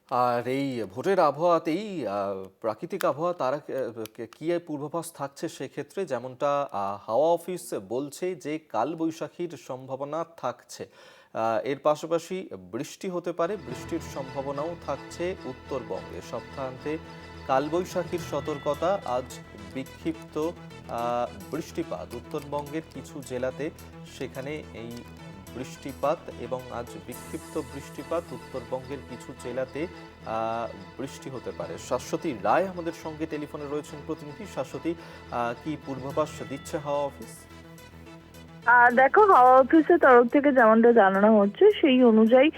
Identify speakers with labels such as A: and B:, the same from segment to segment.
A: আর এই ভোটের আবহাওয়াতেই প্রাকৃতিক আবহাওয়া তারা কি পূর্বাভাস থাকছে সেক্ষেত্রে যেমনটা হাওয়া অফিস বলছে যে কালবৈশাখীর সম্ভাবনা থাকছে। এর পাশাপাশি বৃষ্টি হতে পারে, বৃষ্টির সম্ভাবনাও থাকছে উত্তরবঙ্গে। সপ্তাহান্তে কালবৈশাখীর সতর্কতা, আজ বিক্ষিপ্ত বৃষ্টিপাত উত্তরবঙ্গের কিছু জেলাতে, সেখানে এই বৃষ্টিপাত এবং আজ বিক্ষিপ্ত বৃষ্টিপাত উত্তরবঙ্গের কিছু জেলাতে বৃষ্টি হতে পারে। শাশ্বতী রায় আমাদের সঙ্গে টেলিফোনে রয়েছেন প্রতিনিধি। শাশ্বতী, কি পূর্বাভাস দিচ্ছে হাওয়া অফিস?
B: দেখো, হাওয়া অফিসের তরফ থেকে যেমনটা জানানো হচ্ছে সেই অনুযায়ী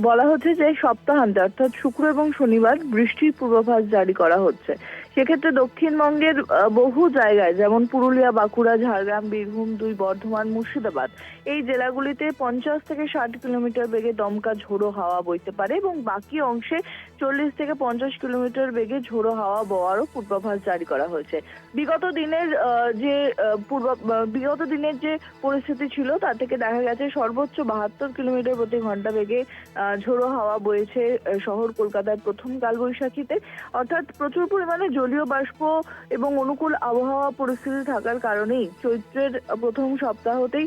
B: বলা হচ্ছে যে সপ্তাহান্তে অর্থাৎ শুক্র এবং শনিবার বৃষ্টির পূর্বাভাস জারি করা হচ্ছে। সেক্ষেত্রে দক্ষিণবঙ্গের বহু জায়গায় যেমন পুরুলিয়া, বাঁকুড়া, ঝাড়গ্রাম, বীরভূম, বর্ধমান, মুর্শিদাবাদ এই জেলাগুলিতে 50 থেকে 60 কিলোমিটার বেগে দমকা ঝোড়ো হাওয়া বইতে পারে এবং বাকি অংশে 40 থেকে 50 কিলোমিটার বেগে ঝোড়ো হাওয়া বওয়ারও পূর্বাভাস জারি করা হয়েছে। বিগত দিনের বিগত দিনের যে পরিস্থিতি ছিল তা থেকে দেখা গেছে সর্বোচ্চ 72 কিলোমিটার প্রতি ঘন্টা বেগে ঝোড়ো হাওয়া বইছে শহর কলকাতার প্রথম কালবৈশাখীতে। অর্থাৎ প্রচুর পরিমাণে জলীয় বাষ্প এবং অনুকূল আবহাওয়া পরিস্থিতি থাকার কারণেই চৈত্রের প্রথম সপ্তাহতেই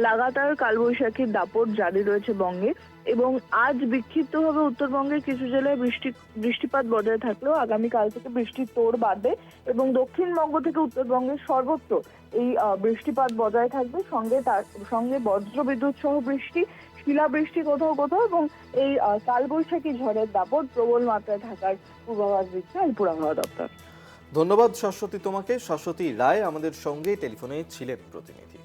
B: লাগাতার কালবৈশাখীর দাপট জারি রয়েছে বঙ্গে। এবং আজ বিক্ষিপ্তভাবে উত্তরবঙ্গের কিছু জেলায় বৃষ্টিপাত বজায় থাকলেও আগামীকাল থেকে বৃষ্টির তোড় বাড়বে এবং দক্ষিণবঙ্গ থেকে উত্তরবঙ্গের সর্বত্র এই বৃষ্টিপাত বজায় থাকবে। তার সঙ্গে বজ্র বিদ্যুৎ সহ বৃষ্টি, শিলাবৃষ্টি কোথাও কোথাও এবং এই কালবৈশাখী ঝড়ের দাপট প্রবল মাত্রায় থাকার পূর্বাভাস দিচ্ছে আলিপুর আবহাওয়া দপ্তর।
A: ধন্যবাদ শাশ্বতী তোমাকে। শাশ্বতী রায় আমাদের সঙ্গে টেলিফোনে ছিলেন প্রতিনিধি।